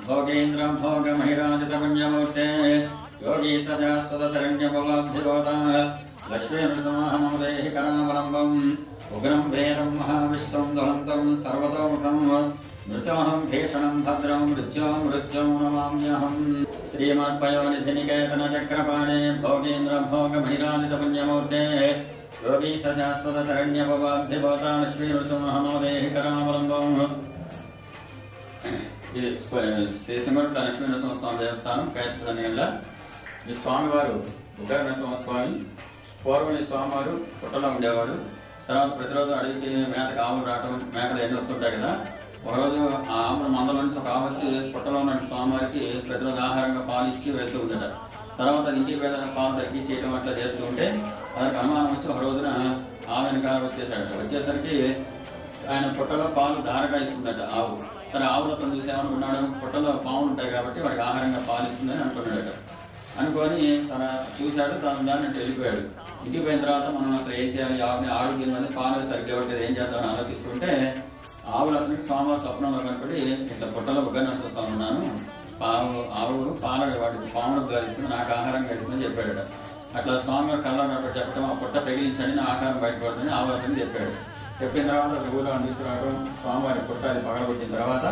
भोगेन्द्रं भोगमहिराजितपुण्यमूर्ते योगी सजास्वतशरण्यभवाब्धिरोधः लक्ष्मीनृसिंहमदेहि करावलम्बम् उग्रं वेदं महाविष्णुं दुरन्तं सर्वतोमुखं नृसिंहं भीषणं भद्रं मृत्युं नमाम्यहं। श्रीमद्वयोनिधिनिकेतनचक्रपाणे भोगेन्द्रं भोगमहिराजितपुण्यमूर्ते योगी सजास्वतशरण्यभवाब्धिरोधः लक्ष्मीनृसिंहमदेहि करावलम्बम्। శ్రీ సింగరుట్ల లక్ష్మీ నరసింహస్వామి దేవస్థానం కేశపదండిగండ్ల. ఈ స్వామివారు ఉగ్ర నరసింహస్వామి. పూర్వం ఈ స్వామివారు పుట్టలో ఉండేవాడు. తర్వాత ప్రతిరోజు అడవికి మేతకు ఆవులు రావటం, మేకలు ఎన్ని వస్తుంటాయి కదా. ఒకరోజు ఆ ఆవుల మందల నుంచి ఒక ఆవు వచ్చి పుట్టలో ఉన్న స్వామివారికి ప్రతిరోజు ఆహారంగా పాలు ఇచ్చి వెళ్తూ ఉండట. తర్వాత ఇంటికి వేద పాలు తగ్గించేయడం అట్లా చేస్తూ ఉంటే దానికి అనుమానం వచ్చి ఒక రోజున ఆమె వెనకాల వచ్చేసాడట. వచ్చేసరికి ఆయన పుట్టలో పాలు ధారగా ఇస్తుందట ఆవు. సరే ఆవులతో చూసి ఏమనుకున్నాడు, పుట్టలో పాములు ఉంటాయి కాబట్టి వాడికి ఆహారంగా పాలిస్తుందని అనుకున్నాడట. అనుకొని తన చూశాడు, దాన్ని వెళ్ళిపోయాడు. ఇంటికి పోయిన తర్వాత మనం అసలు ఏం చేయాలి, ఆవుని ఆరోగ్యంగా పాలు సరిగ్గా ఉంటుంది, ఏం చేద్దామని ఆలోచిస్తుంటే ఆవులు అతనికి స్వామివారి స్వప్నంలో కనపడి ఇట్లా పుట్టలో ఉగ్ర నరసింహస్వామి ఉన్నాను, ఆవు పాల వాటికి పాములకు గాలిస్తుంది, నాకు ఆహారంగా ఇస్తుందని చెప్పాడట. అట్లా స్వామివారి కళ్ళలో కనపడి చెప్పడం, ఆ పుట్ట పెగిలించండి నా ఆహారం బయటపడుతుంది ఆవు అతనికి చెప్పాడు. చెప్పిన తర్వాత ఊళ్ళో తీసుకురావడం, స్వామివారి పుట్ట అది పగలగొట్టిన తర్వాత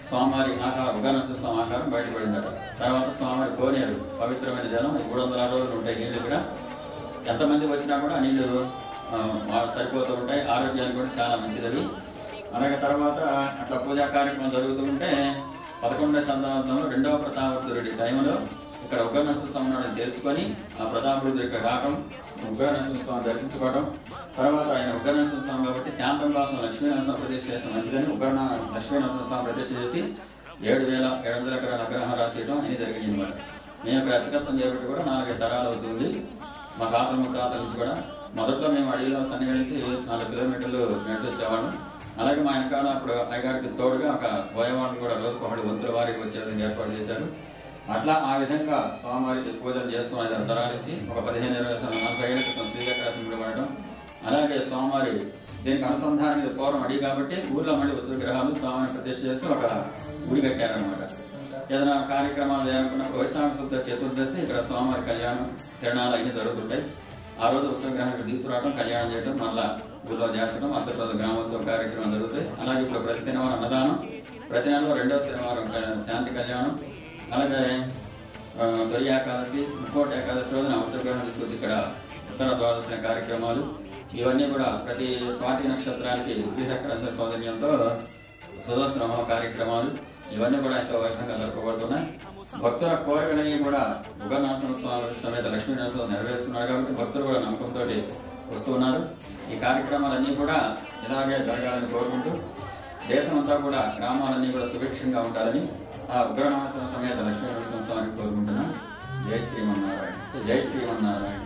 స్వామివారి ఆకారం ఉగ్ర నరసింహస్వామి ఆకారం బయటపడిందట. తర్వాత స్వామివారి కోనేరు పవిత్రమైన జలం 360 రోజులు ఉంటాయి నీళ్లు కూడా. ఎంతమంది వచ్చినా కూడా ఆ నీళ్లు సరిపోతూ ఉంటాయి, ఆరోగ్యానికి కూడా చాలా మంచిది. అలాగే తర్వాత అట్లా పూజా కార్యక్రమం జరుగుతూ ఉంటే 11వ శతాబ్దంలో 2వ ప్రతాపరుద్రుడి టైంలో ఇక్కడ ఉగ్ర నరసింహస్వామి ఉన్నాడని తెలుసుకొని ఆ ప్రతాపరుద్రుడు ఇక్కడ రావడం, ఉగ్ర నరసింహస్వామి దర్శించుకోవడం. తర్వాత ఆయన ఉగ్ర నరసింహస్వామి కాబట్టి శాంతం కోసం లక్ష్మీ నరసింహ ప్రతిష్ఠ చేసిన మంచిదని లక్ష్మీ నరసింహస్వామి ప్రతిష్ఠ చేసి 7,700 ఎకరాల అగ్రహం రాసేయడం అని జరిగింది అనమాట. మేము ఇక్కడ అర్చకత్వం చేపట్టి కూడా 4 తరాలు అవుతుంది. మా తాతల ముత్తాతల నుంచి కూడా. మొదట్లో మేము అడవిలో సన్నిహించి 4 కిలోమీటర్లు నడిచి వచ్చేవాళ్ళం. అలాగే మా వెనకాల అప్పుడు అయ్యగారికి తోడుగా ఒక బోయవాళ్ళు కూడా రోజుకు 1 వంతుల వారికి వచ్చే విధంగా ఏర్పాటు చేశారు. అట్లా ఆ విధంగా స్వామివారికి పూజలు చేస్తున్నాం 5 తరాల నుంచి. ఒక 15-20-40 ఏళ్ల క్రితం శ్రీచక్రాసనం పడడం. అలాగే స్వామివారి దీనికి అనుసంధానం మీద పూర్వం అడిగి కాబట్టి ఊర్లో మళ్ళీ విగ్రహాలు స్వామిని ప్రతిష్ఠ చేసి ఒక గుడి కట్టారనమాట. ఏదైనా కార్యక్రమాలు చేయాలనుకున్నప్పుడు వైశాఖ శుద్ధ చతుర్దశి ఇక్కడ స్వామివారి కళ్యాణం తిరణాలు అన్నీ జరుగుతుంటాయి. ఆ రోజు విగ్రహానికి తీసుకురావడం, కళ్యాణం చేయడం, మళ్ళా ఊళ్ళో చేర్చడం, అసలు రోజు గ్రామోత్సవ కార్యక్రమం జరుగుతాయి. అలాగే ఇప్పుడు ప్రతి శనివారం అన్నదానం, ప్రతి నెలలో 2వ శనివారం శాంతి కళ్యాణం, అలాగే తొలి ఏకాదశి, ముక్కోటి ఏకాదశి రోజున అవసరగ్రహం తీసుకొచ్చి ఇక్కడ ఉత్తర ద్వాదశి కార్యక్రమాలు, ఇవన్నీ కూడా ప్రతి స్వాతి నక్షత్రానికి శ్రీచక్రాసన సౌజన్యంతో సుదర్శన కార్యక్రమాలు, ఇవన్నీ కూడా ఎంతో వైభవంగా జరపబడుతున్నాయి. భక్తుల కోరికలన్నీ కూడా ఉగ్ర నరసింహస్వామి సమేత లక్ష్మీ నరసింహ నెరవేరుస్తున్నారు కాబట్టి భక్తులు కూడా నమ్మకంతో వస్తున్నారు. ఈ కార్యక్రమాలన్నీ కూడా ఇలాగే జరగాలని కోరుకుంటూ దేశమంతా కూడా గ్రామాలన్నీ కూడా సుభిక్షంగా ఉండాలని ఆ ఉగ్ర నరసింహ సమేత లక్ష్మీ నరసింహస్వామిని కోరుకుంటున్నాను. జై శ్రీమన్నారాయణ, జై శ్రీమన్నారాయణ.